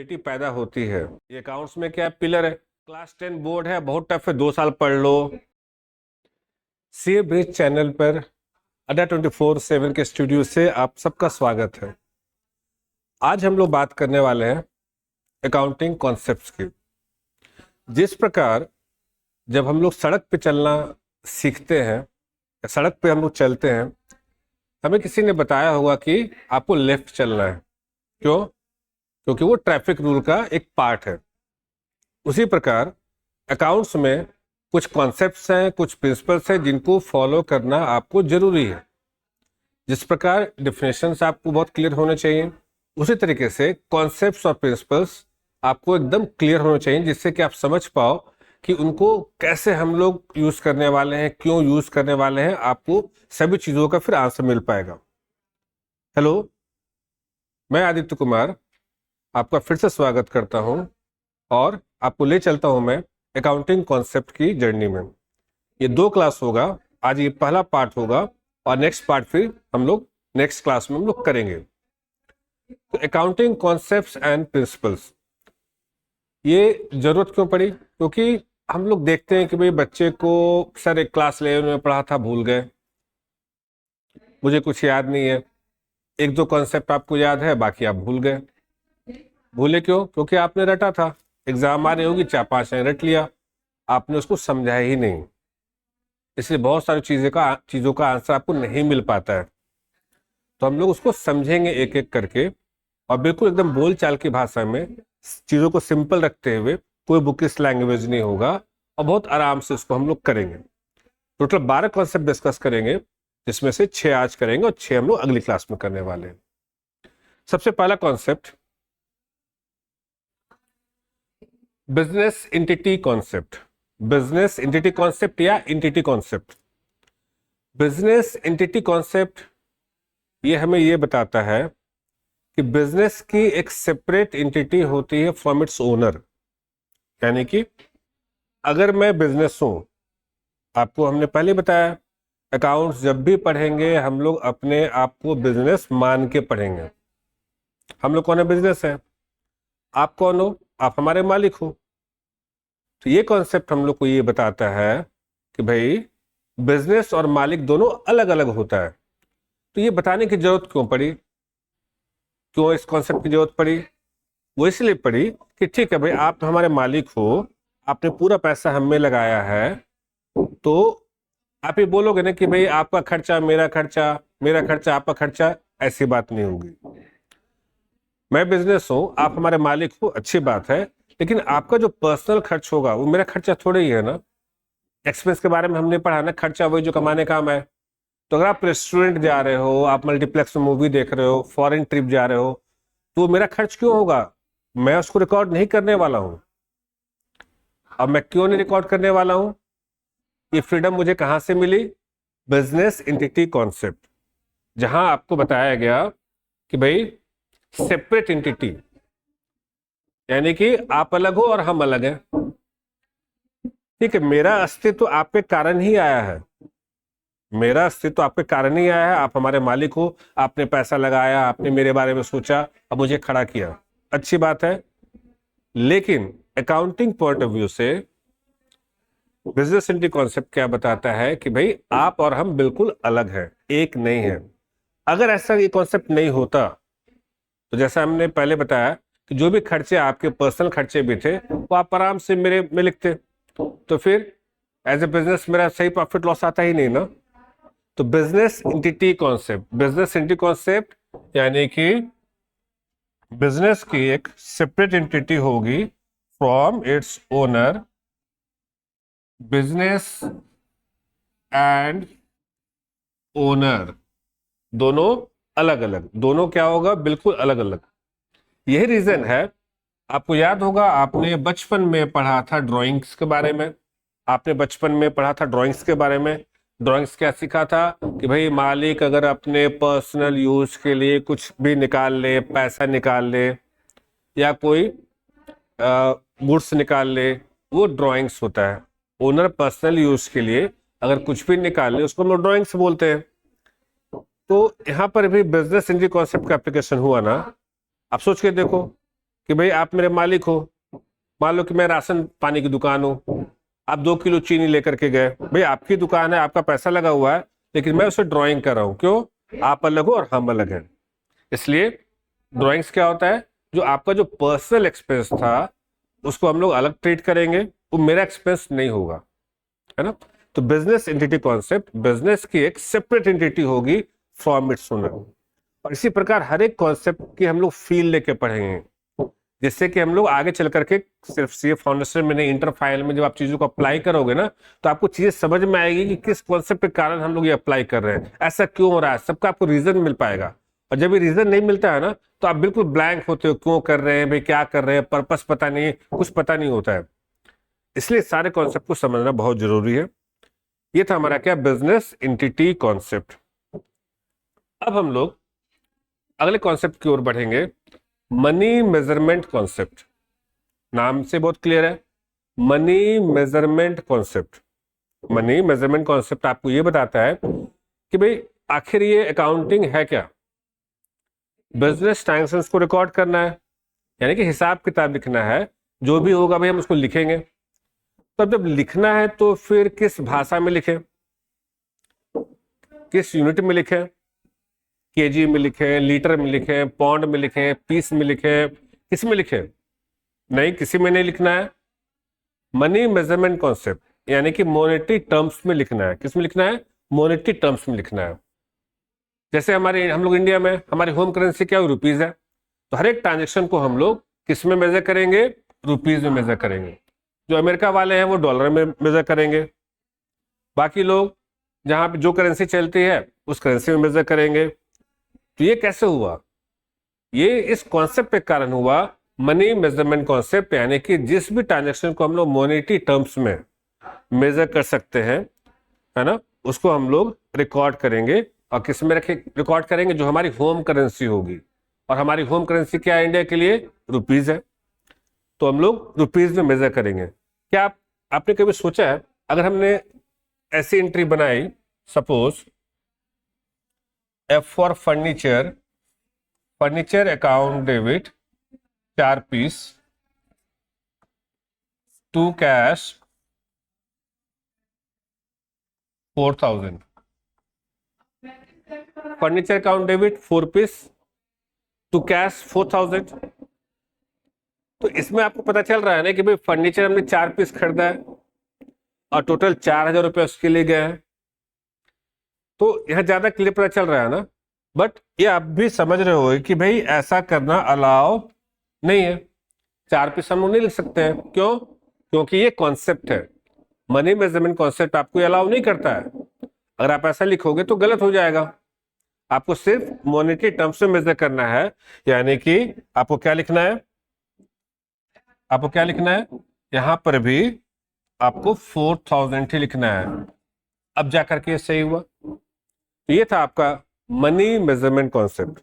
बेटी पैदा होती है। ये अकाउंट्स में क्या पिलर है, क्लास 10 बोर्ड है, बहुत टफ है, 2 साल पढ़ लो। सीए ब्रिज चैनल पर अड्डा 24/7 के स्टूडियो से आप सबका स्वागत है। आज हम लोग बात करने वाले हैं अकाउंटिंग कॉन्सेप्ट्स की। जिस प्रकार जब हम लोग सड़क पे चलना सीखते हैं, सड़क पे हम लोग चलते हैं, हमें किसी ने बताया होगा कि आपको लेफ्ट चलना है। क्यों? क्योंकि वो ट्रैफिक रूल का एक पार्ट है। उसी प्रकार अकाउंट्स में कुछ कॉन्सेप्ट्स हैं, कुछ प्रिंसिपल्स हैं जिनको फॉलो करना आपको जरूरी है। जिस प्रकार डिफिनेशंस आपको बहुत क्लियर होने चाहिए, उसी तरीके से कॉन्सेप्ट्स और प्रिंसिपल्स आपको एकदम क्लियर होने चाहिए, जिससे कि आप समझ पाओ कि उनको कैसे हम लोग यूज करने वाले हैं, क्यों यूज करने वाले हैं। आपको सभी चीजों का फिर आंसर मिल पाएगा। हेलो, मैं आदित्य कुमार आपका फिर से स्वागत करता हूं और आपको ले चलता हूं मैं अकाउंटिंग कॉन्सेप्ट की जर्नी में। ये 2 क्लास होगा, आज ये पहला पार्ट होगा और नेक्स्ट पार्ट फिर हम लोग नेक्स्ट क्लास में हम लोग करेंगे। तो अकाउंटिंग कॉन्सेप्ट्स एंड प्रिंसिपल्स, ये जरूरत क्यों पड़ी? क्योंकि हम लोग देखते हैं कि भाई बच्चे को सर एक क्लास 11 में पढ़ा था, भूल गए, मुझे कुछ याद नहीं है। 1-2 कॉन्सेप्ट आपको याद है, बाकी आप भूल गए। भूले क्यों? क्योंकि आपने रटा था, एग्जाम आ रही होगी, 4-5 ने रट लिया, आपने उसको समझाया ही नहीं। इसलिए बहुत सारी चीजों का आंसर आपको नहीं मिल पाता है। तो हम लोग उसको समझेंगे एक एक करके और बिल्कुल एकदम बोल चाल की भाषा में चीजों को सिंपल रखते हुए, कोई बुकिश लैंग्वेज नहीं होगा और बहुत आराम से उसको हम लोग करेंगे। टोटल 12 कॉन्सेप्ट डिस्कस करेंगे, जिसमें से 6 आज करेंगे और 6 हम लोग अगली क्लास में करने वाले हैं। सबसे पहला concept, business entity concept. Business entity concept या entity concept. Business entity concept ये हमें ये बताता है कि बिजनेस की एक सेपरेट एंटिटी होती है फ्रॉम इट्स ओनर। यानी कि अगर मैं बिजनेस हूं, आपको हमने पहले बताया, अकाउंट्स जब भी पढ़ेंगे हम लोग अपने आप को बिजनेस मान के पढ़ेंगे। हम लोग कौन है? बिजनेस है। आप कौन हो? आप हमारे मालिक हो। तो ये कॉन्सेप्ट हम लोग को ये बताता है कि भाई बिजनेस और मालिक दोनों अलग अलग होता है। तो ये बताने की जरूरत क्यों पड़ी? क्यों इस कॉन्सेप्ट की जरूरत पड़ी? वो इसलिए पड़ी कि ठीक है भाई, आप तो हमारे मालिक हो, आपने पूरा पैसा हम में लगाया है, तो आप ये बोलोगे ना कि भाई आपका खर्चा मेरा खर्चा, मेरा खर्चा आपका खर्चा। ऐसी बात नहीं होगी। मैं बिजनेस हूं, आप हमारे मालिक हो, अच्छी बात है, लेकिन आपका जो पर्सनल खर्च होगा वो मेरा खर्चा थोड़ा ही है ना। एक्सपेंस के बारे में हमने पढ़ा ना, खर्चा वही जो कमाने का काम है। तो अगर आप रेस्टोरेंट जा रहे हो, आप मल्टीप्लेक्स में मूवी देख रहे हो, फॉरेन ट्रिप जा रहे हो, तो मेरा खर्च क्यों होगा? मैं उसको रिकॉर्ड नहीं करने वाला हूं। अब मैं क्यों नहीं रिकॉर्ड करने वाला हूं? ये फ्रीडम मुझे कहां से मिली? बिजनेस एंटिटी कॉन्सेप्ट, जहां आपको बताया गया कि भाई सेपरेट एंटिटी, यानी कि आप अलग हो और हम अलग हैं। ठीक है, मेरा अस्तित्व आपके कारण ही आया है। मेरा अस्तित्व आपके कारण ही आया है। आप हमारे मालिक हो, आपने पैसा लगाया, आपने मेरे बारे में सोचा, अब मुझे खड़ा किया, अच्छी बात है। लेकिन अकाउंटिंग पॉइंट ऑफ व्यू से बिजनेस एंटिटी कॉन्सेप्ट क्या बताता है कि भाई आप और हम बिल्कुल अलग हैं, एक नहीं है। अगर ऐसा ये कॉन्सेप्ट नहीं होता तो जैसा हमने पहले बताया कि जो भी खर्चे आपके पर्सनल खर्चे भी थे वो आप आराम से मेरे में लिखते, तो फिर एज ए बिजनेस मेरा सही प्रॉफिट लॉस आता ही नहीं ना। तो बिजनेस एंटिटी कॉन्सेप्ट यानी कि बिजनेस की एक सेपरेट एंटिटी होगी from its owner. Business and owner दोनों अलग अलग, दोनों क्या होगा? बिल्कुल अलग अलग। यही रीजन है, आपको याद होगा आपने बचपन में पढ़ा था ड्राइंग्स के बारे में। आपने बचपन में पढ़ा था ड्राइंग्स के बारे में। ड्राइंग्स क्या सीखा था कि भाई मालिक अगर अपने पर्सनल यूज के लिए कुछ भी निकाल ले, पैसा निकाल ले या कोई गुड्स निकाल ले, वो ड्राइंग्स होता है। ओनर पर्सनल यूज के लिए अगर कुछ भी निकाल ले, उसको हम लोग ड्राइंग्स बोलते हैं। तो यहाँ पर भी बिजनेस एंटिटी कॉन्सेप्ट का एप्लीकेशन हुआ ना। आप सोच के देखो कि भाई आप मेरे मालिक हो, मान लो कि मैं राशन पानी की दुकान हूँ, आप 2 किलो चीनी लेकर के गए, भाई आपकी दुकान है, आपका पैसा लगा हुआ है, लेकिन मैं उसे ड्राइंग कर रहा हूँ, क्यों? आप अलग हो और हम अलग हैं। इसलिए ड्राइंग्स क्या होता है, जो आपका जो पर्सनल एक्सपेंस था उसको हम लोग अलग ट्रीट करेंगे, वो मेरा एक्सपेंस नहीं होगा, है ना। तो बिजनेस एंटिटी कॉन्सेप्ट, बिजनेस की एक सेपरेट एंटिटी होगी फ्रॉम इट्स ओनर। और इसी प्रकार हर एक कॉन्सेप्ट की हम लोग फील लेके पढ़ेंगे, जिससे कि हम लोग आगे चल करके सिर्फ सीए फाउंडेशन में नहीं, इंटर फाइनल में जब आप चीजों को अप्लाई करोगे ना, तो आपको चीजें समझ में आएगी कि किस कॉन्सेप्ट के कारण हम लोग ये अप्लाई कर रहे हैं, ऐसा क्यों हो रहा है, सबका आपको रीजन मिल पाएगा। और जब ये रीजन नहीं मिलता है ना, तो आप बिल्कुल ब्लैंक होते हो, क्यों कर रहे हैं भाई, क्या कर रहे हैं, पर्पस पता नहीं, कुछ पता नहीं होता है। इसलिए सारे कॉन्सेप्ट को समझना बहुत जरूरी है। ये था हमारा क्या, बिजनेस एंटिटी कॉन्सेप्ट। अब हम लोग अगले कॉन्सेप्ट की ओर बढ़ेंगे, मनी मेजरमेंट कॉन्सेप्ट। नाम से बहुत क्लियर है, money measurement concept. Money measurement concept आपको ये बताता है कि भाई आखिर ये अकाउंटिंग है क्या। बिजनेस ट्रांजैक्शंस को रिकॉर्ड करना है, यानी कि हिसाब किताब लिखना है, जो भी होगा भाई हम उसको लिखेंगे। तब जब लिखना है तो फिर किस भाषा में लिखें, किस यूनिट में लिखें, केजी में लिखें, लीटर में लिखें, पौंड में लिखें, पीस में लिखें, किस में लिखें? नहीं, किसी में नहीं लिखना है। मनी मेजरमेंट कॉन्सेप्ट यानी कि मॉनेटरी टर्म्स में लिखना है। किस में लिखना है? मॉनेटरी टर्म्स में लिखना है। जैसे हम लोग इंडिया में हमारी होम करेंसी क्या है? रुपीज है। तो हर एक ट्रांजेक्शन को हम लोग किस में मेजर करेंगे? रुपीज में मेजर करेंगे। जो अमेरिका वाले हैं वो डॉलर में मेजर करेंगे। बाकी लोग जहां पे जो करेंसी चलती है उस करेंसी में मेजर करेंगे। तो ये कैसे हुआ? ये इस कॉन्सेप्ट के कारण हुआ, मनी मेजरमेंट कॉन्सेप्ट, यानी कि जिस भी ट्रांजेक्शन को हम लोग मॉनेटरी टर्म्स में मेजर कर सकते हैं, है ना, उसको हम लोग रिकॉर्ड करेंगे। और किस में रखे रिकॉर्ड करेंगे? जो हमारी होम करेंसी होगी। और हमारी होम करेंसी क्या है इंडिया के लिए? रुपीज है। तो हम लोग रुपीज में मेजर करेंगे। क्या आपने कभी सोचा है, अगर हमने ऐसी एंट्री बनाई, suppose F for furniture, furniture account debit 4 piece to cash 4000, furniture account debit 4 piece to cash 4000। तो इसमें आपको पता चल रहा है ना कि भाई फर्नीचर हमने 4 पीस खरीदा है और टोटल 4000 रुपये उसके लिए गए हैं। तो यह ज्यादा क्लियर पता चल रहा है ना। बट ये आप भी समझ रहे हो कि भाई ऐसा करना अलाउ नहीं है। 4 पीस हम लोग नहीं लिख सकते हैं। क्यों? क्योंकि ये कॉन्सेप्ट है, मनी मेजरमेंट कॉन्सेप्ट आपको अलाउ नहीं करता है। अगर आप ऐसा लिखोगे तो गलत हो जाएगा। आपको सिर्फ मॉनेटरी टर्म्स में मेजर करना है, यानी कि आपको क्या लिखना है? आपको क्या लिखना है? यहां पर भी आपको 4000 ही लिखना है। अब जाकर के सही हुआ। तो ये था आपका money measurement concept.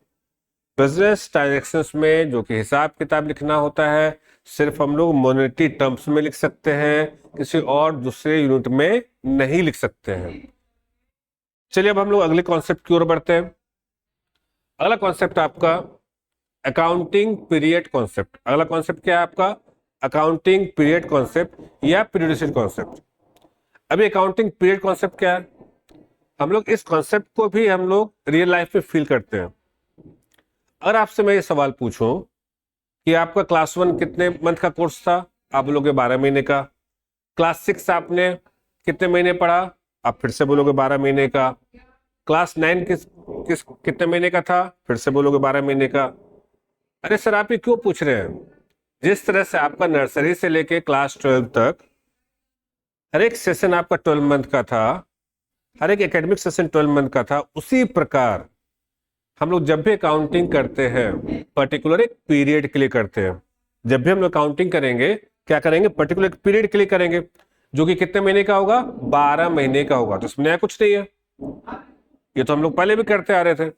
Business transactions में जो कि हिसाब किताब लिखना होता है, सिर्फ हम लोग मॉनेटरी टर्म्स में लिख सकते हैं, किसी और दूसरे यूनिट में नहीं लिख सकते हैं। चलिए अब हम लोग अगले कॉन्सेप्ट की ओर बढ़ते हैं। अगला कॉन्सेप्ट आपका अकाउंटिंग पीरियड कॉन्सेप्ट। अगला कॉन्सेप्ट क्या है आपका? अकाउंटिंग पीरियड कॉन्सेप्ट या पीरियडिसिटी कॉन्सेप्ट। अभी अकाउंटिंग पीरियड कॉन्सेप्ट क्या है? हम लोग इस कॉन्सेप्ट को भी हम लोग रियल लाइफ में फील करते हैं। अगर आपसे मैं ये सवाल पूछूं कि आपका क्लास 1 कितने मंथ का कोर्स था? आप बोलोगे 12 महीने का। क्लास 6 आपने कितने महीने पढ़ा? आप फिर से बोलोगे 12 महीने का। क्लास 9 कितने महीने का था? फिर से बोलोगे 12 महीने का। अरे सर आप ये क्यों पूछ रहे हैं? जिस तरह से आपका नर्सरी से लेके क्लास 12 तक हर एक सेशन आपका 12 मंथ का था, हर एक एकेडमिक सेशन 12 मंथ का था, उसी प्रकार हम लोग जब भी अकाउंटिंग करते हैं पर्टिकुलर एक पीरियड के लिए करते हैं। जब भी हम लोग अकाउंटिंग करेंगे क्या करेंगे? पर्टिकुलर पीरियड के लिए करेंगे, जो कि कितने महीने का होगा? 12 महीने का होगा। तो इसमें नया कुछ नहीं है, ये तो हम लोग पहले भी करते आ रहे थे।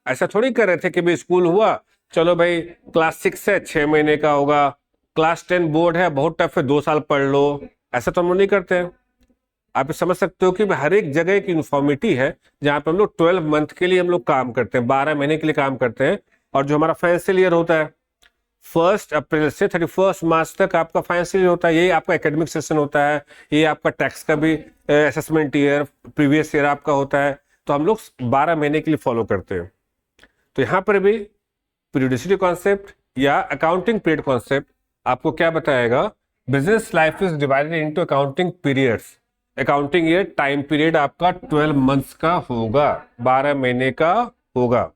ऐसा थोड़ी कर रहे थे कि भाई स्कूल हुआ, चलो भाई क्लास 6 है 6 महीने का होगा, क्लास 10 बोर्ड है बहुत टफ है 2 साल पढ़ लो। ऐसा तो हम लोग नहीं करते हैं। आप समझ सकते हो कि हर एक जगह एक यूनिफॉर्मिटी है, जहां पे हम लोग 12 मंथ के लिए हम लोग काम करते हैं, 12 महीने के लिए काम करते हैं। और जो हमारा फाइनेंशियल ईयर होता है, 1 अप्रैल से 31 मार्च तक आपका फाइनेंशियल ईयर होता है, यही आपका एकेडमिक सेशन होता है, ये आपका टैक्स का भी असेसमेंट ईयर, प्रीवियस ईयर आपका होता है। तो हम लोग 12 महीने के लिए फॉलो करते हैं। तो यहाँ पर भी पीरियोडिसिटी कॉन्सेप्ट या अकाउंटिंग पीरियड कॉन्सेप्ट आपको क्या बताएगा, business life is divided into accounting periods. Accounting year time period आपका 12 मंथ्स का होगा, 12 महीने का होगा,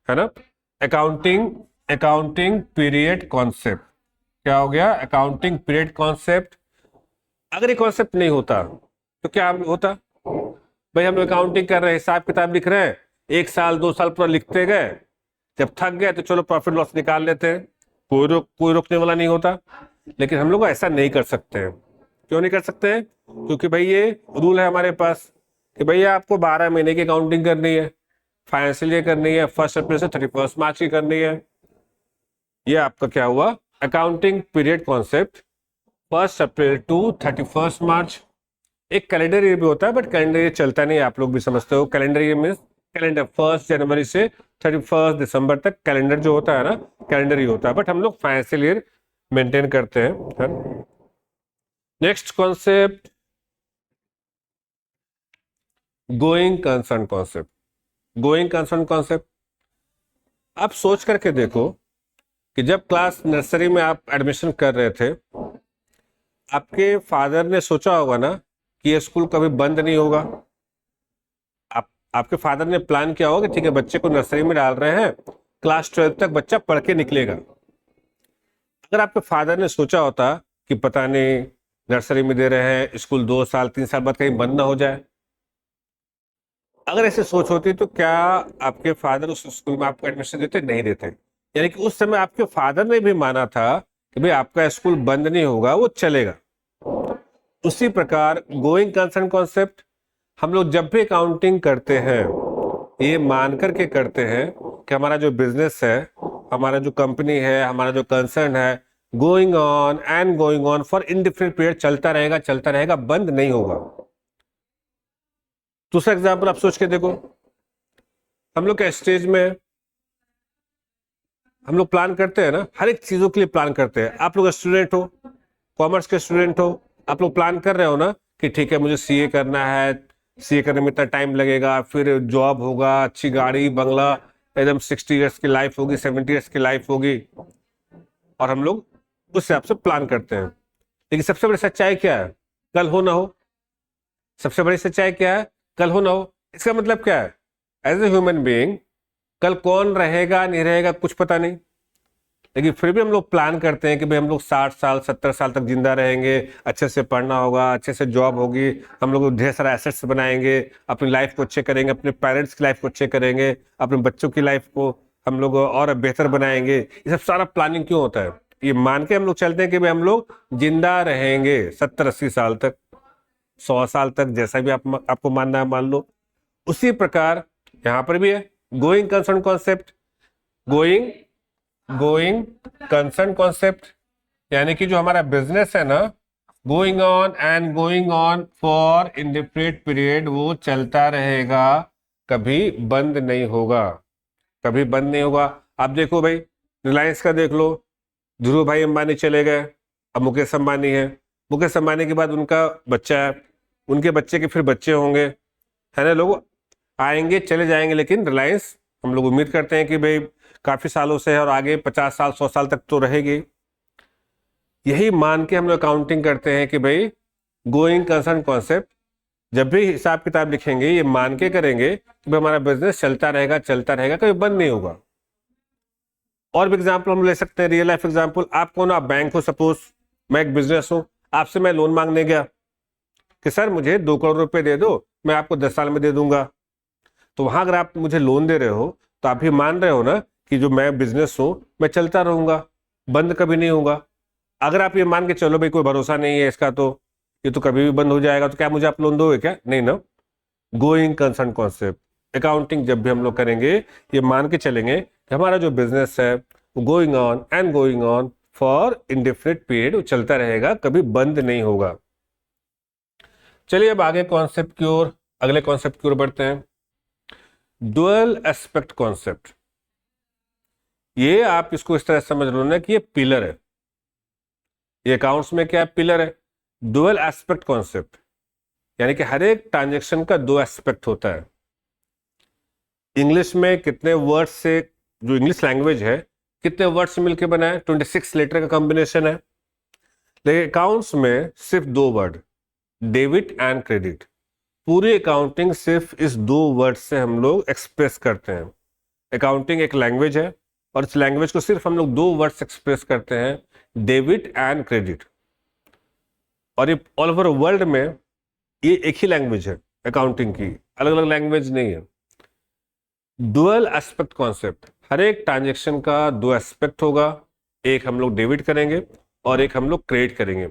है ना। अकाउंटिंग पीरियड कॉन्सेप्ट क्या हो गया, अकाउंटिंग पीरियड कॉन्सेप्ट। अगर ये कॉन्सेप्ट नहीं होता तो क्या होता, भाई हम लोग अकाउंटिंग कर रहे हैं, हिसाब किताब लिख रहे हैं, 1 साल 2 साल पूरा लिखते गए, जब थक गए तो चलो प्रॉफिट लॉस निकाल लेते हैं, कोई रोकने वाला नहीं होता। लेकिन हम लोग ऐसा नहीं कर सकते हैं। क्यों नहीं कर सकते हैं, क्योंकि भाई ये रूल है हमारे पास कि भैया आपको 12 महीने की अकाउंटिंग करनी है, फाइनेंशियल ईयर करनी है, 1 अप्रैल से 31 मार्च की करनी है। ये आपका क्या हुआ, accounting period concept 1 April to 31 March. एक कैलेंडर ईयर भी होता है, बट कैलेंडर ईयर चलता नहीं, आप लोग भी समझते हो। कैलेंडर ईयर मीन्स कैलेंडर 1 जनवरी से 31 दिसंबर तक कैलेंडर जो होता है ना, कैलेंडर ईयर होता है, बट हम लोग फाइनेंशियल ईयर मेंटेन करते हैं। Next concept, going concern concept. Going concern concept, आप सोच करके देखो कि जब क्लास नर्सरी में आप एडमिशन कर रहे थे, आपके फादर ने सोचा होगा ना कि ये स्कूल कभी बंद नहीं होगा। आपके फादर ने प्लान किया होगा कि ठीक है बच्चे को नर्सरी में डाल रहे हैं, क्लास 12 तक बच्चा पढ़ के निकलेगा। अगर आपके फादर ने सोचा होता कि पता नहीं नर्सरी में दे रहे हैं, स्कूल 2 साल 3 साल बाद कहीं बंद ना हो जाए, अगर ऐसे सोच होती तो क्या आपके फादर उस स्कूल में आपको एडमिशन देते, नहीं देते। यानी कि उस समय आपके फादर ने भी माना था कि भाई आपका स्कूल बंद नहीं होगा, वो चलेगा। उसी प्रकार गोइंग कंसर्न कॉन्सेप्ट, हम लोग जब भी अकाउंटिंग करते हैं ये मान करके करते हैं कि हमारा जो बिजनेस है, हमारा जो कंपनी है, हमारा जो कंसर्न है, going on and going on for indifferent period, चलता रहेगा, बंद नहीं होगा। दूसरा एग्जाम्पल आप सोच के देखो, हम लोग के स्टेज में हम लोग प्लान करते हैं ना, हर एक चीजों के लिए प्लान करते हैं। आप लोग स्टूडेंट हो, कॉमर्स के स्टूडेंट हो, आप लोग प्लान कर रहे हो ना कि ठीक है मुझे सीए करना है, सीए करने में इतना टाइम लगेगा, फिर जॉब होगा, अच्छी गाड़ी बंगला, एकदम 60 ईयर्स की लाइफ होगी, 70 ईयर्स की लाइफ होगी, और हम लोग उस हिसाब से प्लान करते हैं। लेकिन सबसे बड़ी सच्चाई क्या है, कल हो ना हो। सबसे बड़ी सच्चाई क्या है, कल हो ना हो। इसका मतलब क्या है, एज ए ह्यूमन बीइंग कल कौन रहेगा नहीं रहेगा कुछ पता नहीं, लेकिन फिर भी हम लोग प्लान करते हैं कि भाई हम लोग 60 साल 70 साल तक जिंदा रहेंगे, अच्छे से पढ़ना होगा, अच्छे से जॉब होगी, हम लोग ढेर सारा एसेट्स बनाएंगे, अपनी लाइफ को अच्छे करेंगे, अपने पेरेंट्स की लाइफ को अच्छे करेंगे, अपने बच्चों की लाइफ को हम लोग और बेहतर बनाएंगे। ये सब सारा प्लानिंग क्यों होता है, ये मान के हम लोग चलते हैं कि भाई हम लोग जिंदा रहेंगे 70 80 साल तक, 100 साल तक, जैसा भी आपको मानना है मान लो। उसी प्रकार यहाँ पर भी है going concern concept. Going going concern concept यानी कि जो हमारा बिजनेस है ना, going on and going on for indifferent period, वो चलता रहेगा, कभी बंद नहीं होगा, कभी बंद नहीं होगा। आप देखो भाई, रिलायंस का देख लो, ध्रुव भाई अंबानी चले गए, अब मुकेश अंबानी है, मुकेश अंबानी के बाद उनका बच्चा है, उनके बच्चे के फिर बच्चे होंगे, है ना। लोग आएंगे चले जाएंगे, लेकिन रिलायंस हम लोग उम्मीद करते हैं कि भाई काफी सालों से है और आगे 50 साल 100 साल तक तो रहेगी। यही मान के हम लोग अकाउंटिंग करते हैं कि भाई गोइंग कंसर्न कॉन्सेप्ट, जब भी हिसाब किताब लिखेंगे ये मान के करेंगे कि भाई हमारा बिजनेस चलता रहेगा, कभी बंद नहीं होगा। और भी एग्जाम्पल हम ले सकते हैं, रियल लाइफ एग्जाम्पल। आप कौन, आप बैंक हो सपोज, मैं एक बिजनेस हूं, आपसे मैं लोन मांगने गया कि सर मुझे 2 करोड़ रुपए दे दो, मैं आपको 10 साल में दे दूंगा। तो वहां अगर आप मुझे लोन दे रहे हो तो आप भी मान रहे हो ना कि जो मैं बिजनेस हूं मैं चलता रहूंगा, बंद कभी नहीं होगा। अगर आप ये मान के चलो भाई कोई भरोसा नहीं है इसका, तो ये तो कभी भी बंद हो जाएगा, तो क्या मुझे आप लोन दोगे क्या, नहीं ना। गोइंग कंसर्न कॉन्सेप्ट, अकाउंटिंग जब भी हम लोग करेंगे ये मान के चलेंगे कि हमारा जो बिजनेस है वो going on and going on for indifferent period, वो चलता रहेगा, कभी बंद नहीं होगा। चलिए अब आगे कॉन्सेप्ट की ओर, अगले कॉन्सेप्ट की ओर बढ़ते हैं, डुअल एस्पेक्ट कॉन्सेप्ट। ये आप इसको इस तरह समझ लो ना कि ये पिलर है, ये अकाउंट्स में क्या है, पिलर है। डुअल एस्पेक्ट कॉन्सेप्ट यानी कि हर एक ट्रांजेक्शन का दो एस्पेक्ट होता है। इंग्लिश में कितने वर्ड्स से, जो इंग्लिश लैंग्वेज है कितने वर्ड्स से मिलकर बना है, 26 लेटर का कॉम्बिनेशन है। लेकिन अकाउंट्स में सिर्फ दो वर्ड, डेबिट एंड क्रेडिट। पूरी अकाउंटिंग सिर्फ इस दो वर्ड से हम लोग एक्सप्रेस करते हैं। अकाउंटिंग एक लैंग्वेज है और इस लैंग्वेज को सिर्फ हम लोग दो वर्ड से एक्सप्रेस करते हैं, डेबिट एंड क्रेडिट। और ये ऑल ओवर वर्ल्ड में ये एक ही लैंग्वेज है अकाउंटिंग की, अलग अलग लैंग्वेज नहीं है। डुअल एस्पेक्ट कॉन्सेप्ट, हर एक ट्रांजेक्शन का दो एस्पेक्ट होगा, एक हम लोग डेबिट करेंगे और एक हम लोग क्रेडिट करेंगे।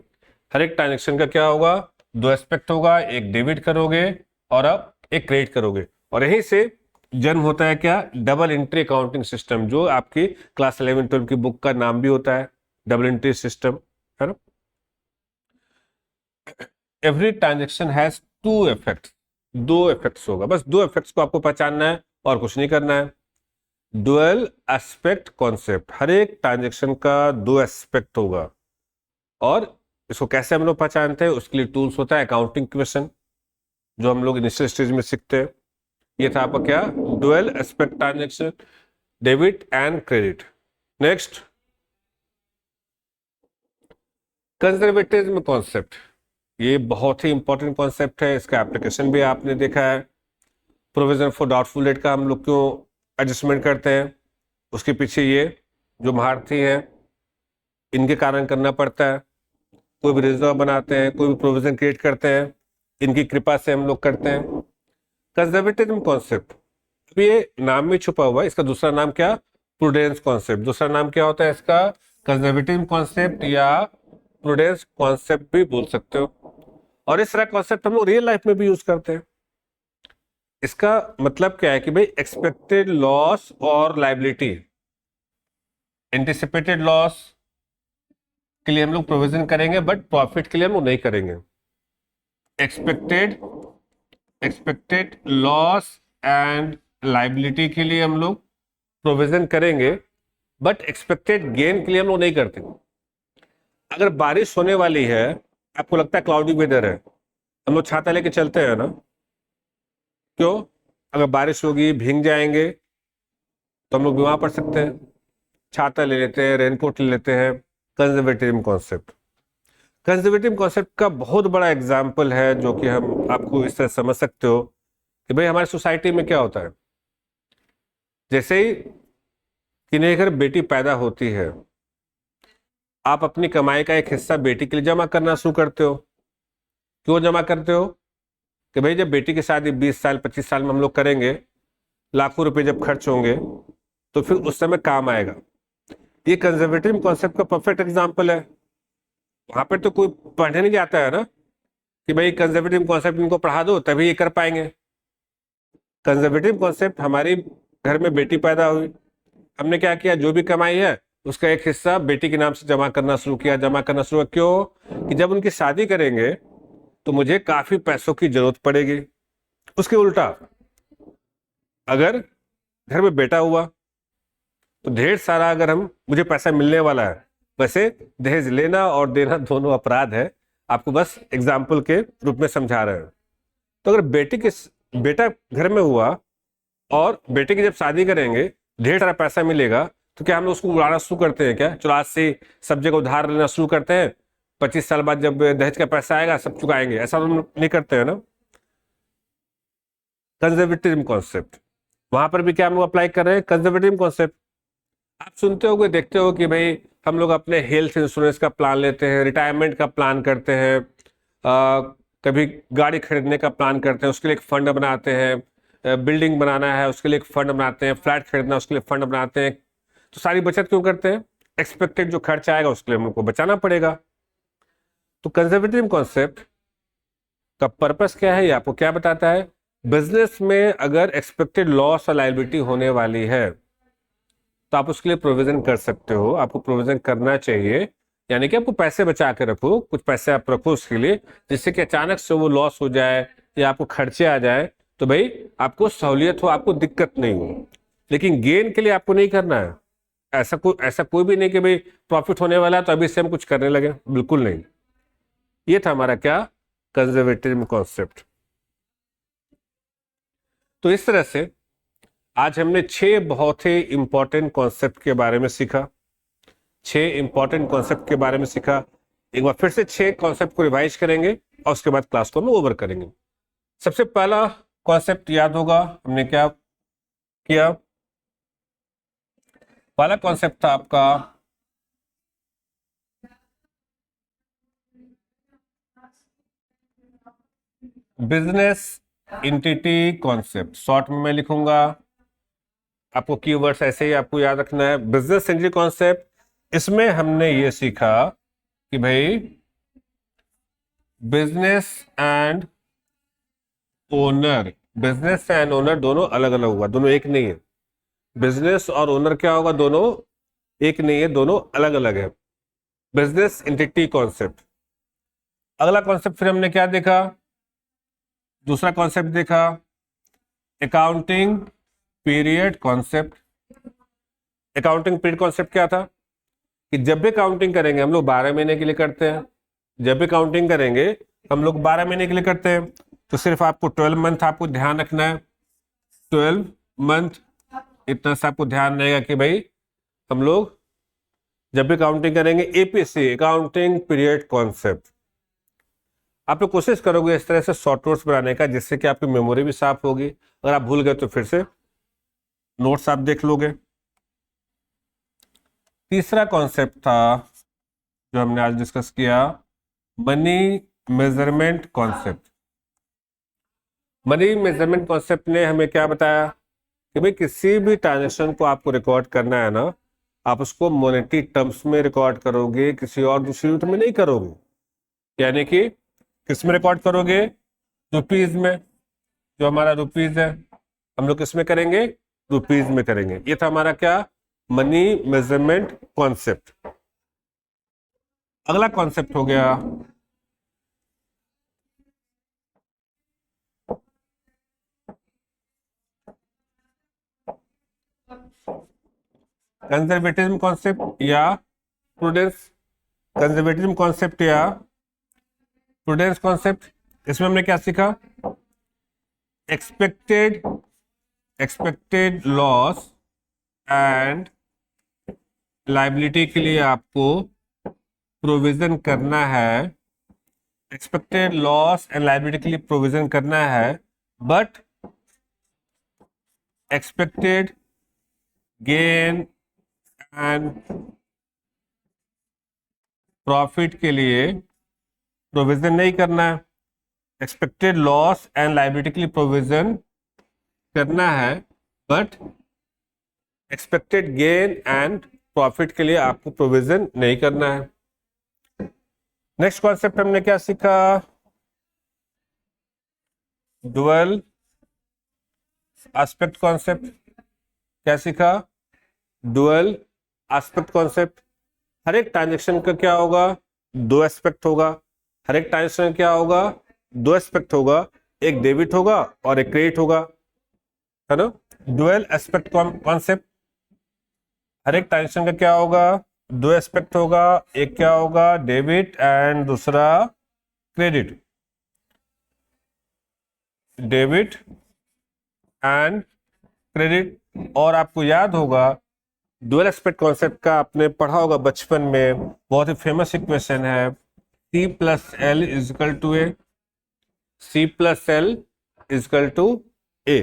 हर एक ट्रांजेक्शन का क्या होगा, दो एस्पेक्ट होगा, एक डेबिट करोगे और अब एक क्रेडिट करोगे। और यहीं से जन्म होता है क्या, डबल एंट्री अकाउंटिंग सिस्टम, जो आपकी क्लास 11-12 की बुक का नाम भी होता है डबल एंट्री सिस्टम, है ना। Every transaction has two effects, दो इफेक्ट्स होगा, बस दो इफेक्ट्स को आपको पहचानना है और कुछ नहीं करना है। डुअल एस्पेक्ट कॉन्सेप्ट, हर एक ट्रांजेक्शन का दो एस्पेक्ट होगा और इसको कैसे हम लोग पहचानते हैं, उसके लिए टूल्स होता है अकाउंटिंग क्वेश्चन, जो हम लोग इनिशियल स्टेज में सीखते हैं। ये था आपका क्या, dual aspect transaction, debit and credit. Next, conservatism concept, ये बहुत ही इंपॉर्टेंट कॉन्सेप्ट है, इसका एप्लीकेशन भी आपने देखा है। प्रोविजन फॉर डाउटफुल डेट का हम लोग क्यों एडजस्टमेंट करते हैं, उसके पीछे ये जो महारथी हैं इनके कारण करना पड़ता है। कोई भी रिजर्व बनाते हैं, कोई भी प्रोविजन क्रिएट करते हैं, इनकी कृपा से हम लोग करते हैं। कंजर्वेटिज्म कॉन्सेप्ट, अब ये नाम में छुपा हुआ है, इसका दूसरा नाम क्या, प्रूडेंस कॉन्सेप्ट। दूसरा नाम क्या होता है इसका, कंजर्वेटिज्म कॉन्सेप्ट या प्रूडेंस कॉन्सेप्ट भी बोल सकते हो। और इस तरह कॉन्सेप्ट हम लोग रियल लाइफ में भी यूज करते हैं। इसका मतलब क्या है कि भाई एक्सपेक्टेड लॉस और लायबिलिटी, एंटिसिपेटेड लॉस के लिए हम लोग प्रोविजन करेंगे बट प्रॉफिट के लिए हम लोग नहीं करेंगे। एक्सपेक्टेड लॉस एंड लायबिलिटी के लिए हम लोग प्रोविजन करेंगे बट एक्सपेक्टेड गेन के लिए हम लोग नहीं करते। अगर बारिश होने वाली है, आपको लगता है क्लाउडी वेदर है, हम लोग छाता लेके चलते हैं ना, क्यों, अगर बारिश होगी भीग जाएंगे तो हम लोग बीमार पड़ सकते हैं, छाता ले लेते हैं, रेनकोट ले लेते हैं। कंजर्वेटिव कॉन्सेप्ट, कंजर्वेटिव कॉन्सेप्ट का बहुत बड़ा एग्जाम्पल है जो कि हम आपको इस तरह समझ सकते हो कि भाई हमारी सोसाइटी में क्या होता है, जैसे ही किन्हीं घर बेटी पैदा होती है, आप अपनी कमाई का एक हिस्सा बेटी के लिए जमा करना शुरू करते हो। क्यों जमा करते हो, कि भाई जब बेटी की शादी 20 साल 25 साल में हम लोग करेंगे, लाखों रुपए जब खर्च होंगे तो फिर उस समय काम आएगा। ये कंजर्वेटिव कॉन्सेप्ट का परफेक्ट एग्जांपल है। वहां पर तो कोई पढ़ने नहीं जाता है ना कि भाई कंजर्वेटिव कॉन्सेप्ट इनको पढ़ा दो तभी ये कर पाएंगे। कंजर्वेटिव कॉन्सेप्ट, हमारी घर में बेटी पैदा हुई, हमने क्या किया, जो भी कमाई है उसका एक हिस्सा बेटी के नाम से जमा करना शुरू किया। क्यों, कि जब उनकी शादी करेंगे तो मुझे काफी पैसों की जरूरत पड़ेगी। उसके उल्टा अगर घर में बेटा हुआ तो ढेर सारा, अगर मुझे पैसा मिलने वाला है, वैसे दहेज लेना और देना दोनों अपराध है, आपको बस एग्जाम्पल के रूप में समझा रहे हैं। तो अगर बेटा घर में हुआ और बेटे की जब शादी करेंगे ढेर सारा पैसा मिलेगा, तो क्या हम लोग उसको उड़ाना शुरू करते हैं क्या, 84 सब जगह उधार लेना शुरू करते हैं, 25 साल बाद जब दहेज का पैसा आएगा सब चुकाएंगे, ऐसा हम नहीं करते हैं ना। कंजर्वेटिव कॉन्सेप्ट, वहां पर भी क्या हम लोग अप्लाई कर रहे हैं, कंजर्वेटिव कॉन्सेप्ट। आप सुनते होगे, देखते हो कि भाई हम लोग अपने हेल्थ इंश्योरेंस का प्लान लेते हैं, रिटायरमेंट का प्लान करते हैं, कभी गाड़ी खरीदने का प्लान करते हैं, उसके लिए एक फंड बनाते हैं, बिल्डिंग बनाना है उसके लिए एक फंड बनाते हैं, फ्लैट खरीदना उसके लिए फंड बनाते हैं। तो सारी बचत क्यों करते हैं, एक्सपेक्टेड जो खर्च आएगा उसके लिए हमको बचाना पड़ेगा। तो कंजर्वेटिव कॉन्सेप्ट का पर्पस क्या है, ये आपको क्या बताता है, बिजनेस में अगर एक्सपेक्टेड लॉस और लायबिलिटी होने वाली है तो आप उसके लिए प्रोविजन कर सकते हो, आपको प्रोविजन करना चाहिए। यानी कि आपको पैसे बचा के रखो, कुछ पैसे आप रखो उसके लिए, जिससे कि अचानक से वो लॉस हो जाए या आपको खर्चे आ जाए तो भाई आपको सहूलियत हो, आपको दिक्कत नहीं हो। लेकिन गेन के लिए आपको नहीं करना है, ऐसा कोई भी नहीं कि भाई प्रॉफिट होने वाला है तो अभी से हम कुछ करने लगे, बिल्कुल नहीं। ये था हमारा क्या, कंजर्वेटिज्म कॉन्सेप्ट। तो इस तरह से आज हमने 6 बहुत ही इंपॉर्टेंट कॉन्सेप्ट के बारे में सीखा, 6 इंपॉर्टेंट कॉन्सेप्ट के बारे में सीखा। एक बार फिर से 6 कॉन्सेप्ट को रिवाइज करेंगे और उसके बाद क्लास को हम ओवर करेंगे। सबसे पहला कॉन्सेप्ट याद होगा हमने क्या किया, पहला कॉन्सेप्ट था आपका बिजनेस एंटिटी कॉन्सेप्ट। शॉर्ट में मैं लिखूंगा, आपको कीवर्ड्स ऐसे ही आपको याद रखना है। बिजनेस एंटिटी कॉन्सेप्ट, इसमें हमने ये सीखा कि भाई business and owner, business and owner दोनों अलग अलग होगा, दोनों एक नहीं है। बिजनेस और ओनर क्या होगा, दोनों एक नहीं है, दोनों अलग अलग है। Business entity concept. अगला कॉन्सेप्ट फिर हमने क्या देखा, दूसरा कॉन्सेप्ट देखा accounting period concept. Accounting period concept क्या था कि जब भी काउंटिंग करेंगे हम लोग 12 महीने के लिए करते हैं, जब भी काउंटिंग करेंगे हम लोग 12 महीने के लिए करते हैं। तो सिर्फ आपको 12 मंथ आपको ध्यान रखना है, 12 मंथ, इतना सा आपको ध्यान रहेगा कि भाई हम लोग जब भी काउंटिंग करेंगे, एपीसी अकाउंटिंग पीरियड कॉन्सेप्ट। आप लोग कोशिश करोगे इस तरह से शॉर्ट नोट्स बनाने का, जिससे कि आपकी मेमोरी भी साफ होगी। अगर आप भूल गए तो फिर से नोट्स आप देख लोगे। तीसरा कॉन्सेप्ट था जो हमने आज डिस्कस किया, money measurement concept. Money measurement concept ने हमें क्या बताया कि भाई किसी भी ट्रांजेक्शन को आपको रिकॉर्ड करना है ना, आप उसको मॉनेटरी टर्म्स में रिकॉर्ड करोगे, किसी और दूसरी यूनिट में नहीं करोगे। यानी कि किस में रिकॉर्ड करोगे, रुपीज में। जो हमारा रुपीज है हम लोग किस में करेंगे, रुपीज में करेंगे। ये था हमारा क्या, मनी मेजरमेंट कॉन्सेप्ट। अगला कॉन्सेप्ट हो गया कंजर्वेटिज्म कॉन्सेप्ट या प्रूडेंस, कंजर्वेटिज्म कॉन्सेप्ट या प्रूडेंस कॉन्सेप्ट। इसमें हमने क्या सीखा, एक्सपेक्टेड लॉस एंड लायबिलिटी के लिए आपको प्रोविजन करना है, एक्सपेक्टेड लॉस एंड लायबिलिटी के लिए प्रोविजन करना है, but expected gain and profit के लिए प्रोविजन नहीं करना है। एक्सपेक्टेड लॉस एंड लायबिलिटी के लिए प्रोविजन करना है, but expected gain and profit के लिए आपको प्रोविजन नहीं करना है। नेक्स्ट कॉन्सेप्ट हमने क्या सीखा, डुअल एस्पेक्ट कॉन्सेप्ट। क्या सीखा, डुअल एस्पेक्ट कॉन्सेप्ट। हर एक ट्रांजेक्शन का क्या होगा, दो एस्पेक्ट होगा। हर एक ट्रांजेक्शन क्या होगा, दो एस्पेक्ट होगा, एक डेबिट होगा और एक क्रेडिट होगा, है ना। डुअल एस्पेक्ट कॉन्सेप्ट, हर एक ट्रांजेक्शन का क्या होगा, दो एस्पेक्ट होगा, एक क्या होगा डेबिट एंड दूसरा क्रेडिट, डेबिट एंड क्रेडिट। और आपको याद होगा डुअल एस्पेक्ट कॉन्सेप्ट का आपने पढ़ा होगा बचपन में, बहुत ही फेमस इक्वेशन है, C plus L equal to A, C plus L equal to A.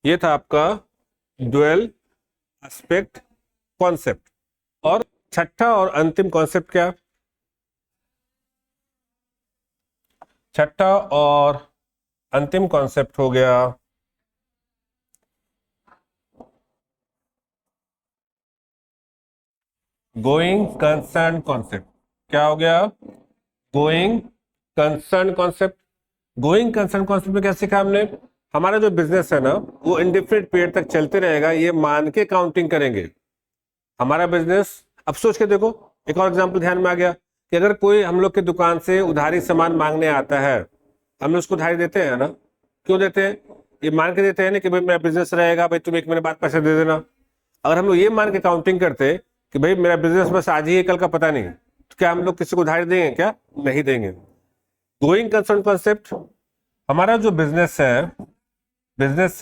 ये था आपका डुअल एस्पेक्ट कॉन्सेप्ट। और छठा और अंतिम कॉन्सेप्ट क्या, छठा और अंतिम कॉन्सेप्ट हो गया गोइंग कंसर्न कॉन्सेप्ट। क्या हो गया, going concern concept. Going concern concept में क्या सीखा हमने, हमारा जो बिजनेस है ना वो इंडिफिनिट पीरियड तक चलते रहेगा, ये मान के काउंटिंग करेंगे हमारा बिजनेस। अब सोच के देखो, एक और एग्जांपल ध्यान में आ गया कि अगर कोई हम लोग की दुकान से उधारी सामान मांगने आता है, हम लोग उसको उधारी देते हैं ना, क्यों देते हैं, ये मान के देते हैं ना कि भाई मेरा बिजनेस रहेगा, भाई तुम 1 महीने बाद पैसे दे देना। अगर हम लोग ये मान के काउंटिंग करते कि भाई मेरा बिजनेस बस आज ही है, कल का पता नहीं, तो क्या हम लोग किसी को उधारी देंगे? क्या नहीं देंगे। गोइंग कंसर्न कॉन्सेप्ट, हमारा जो बिजनेस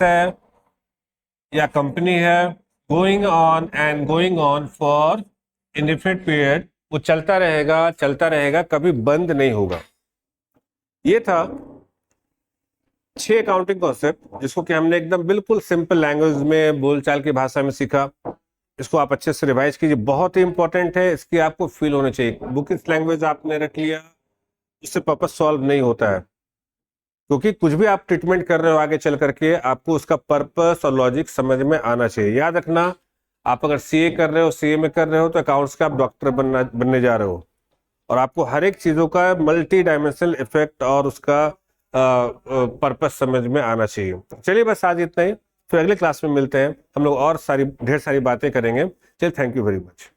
है या कंपनी है, going on and going on for indefinite period, वो चलता रहेगा, कभी बंद नहीं होगा। ये था 6 अकाउंटिंग कॉन्सेप्ट जिसको कि हमने एकदम बिल्कुल सिंपल लैंग्वेज में, बोलचाल की भाषा में सीखा। इसको आप अच्छे से रिवाइज कीजिए, बहुत ही इंपॉर्टेंट है, इसकी आपको फील होनी चाहिए। बुक इस लैंग्वेज आपने रख लिया, इससे पर्पस सॉल्व नहीं होता है, क्योंकि कुछ भी आप ट्रीटमेंट कर रहे हो आगे चल करके, आपको उसका पर्पस और लॉजिक समझ में आना चाहिए। याद रखना, आप अगर सीए कर रहे हो, सीए में कर रहे हो, तो अकाउंट्स का आप डॉक्टर बनने जा रहे हो, और आपको हर एक चीजों का मल्टी डायमेंशनल इफेक्ट और उसका पर्पस समझ में आना चाहिए। चलिए बस आज इतना ही, फिर अगले क्लास में मिलते हैं, हम लोग और ढेर सारी बातें करेंगे। चलिए, थैंक यू वेरी मच।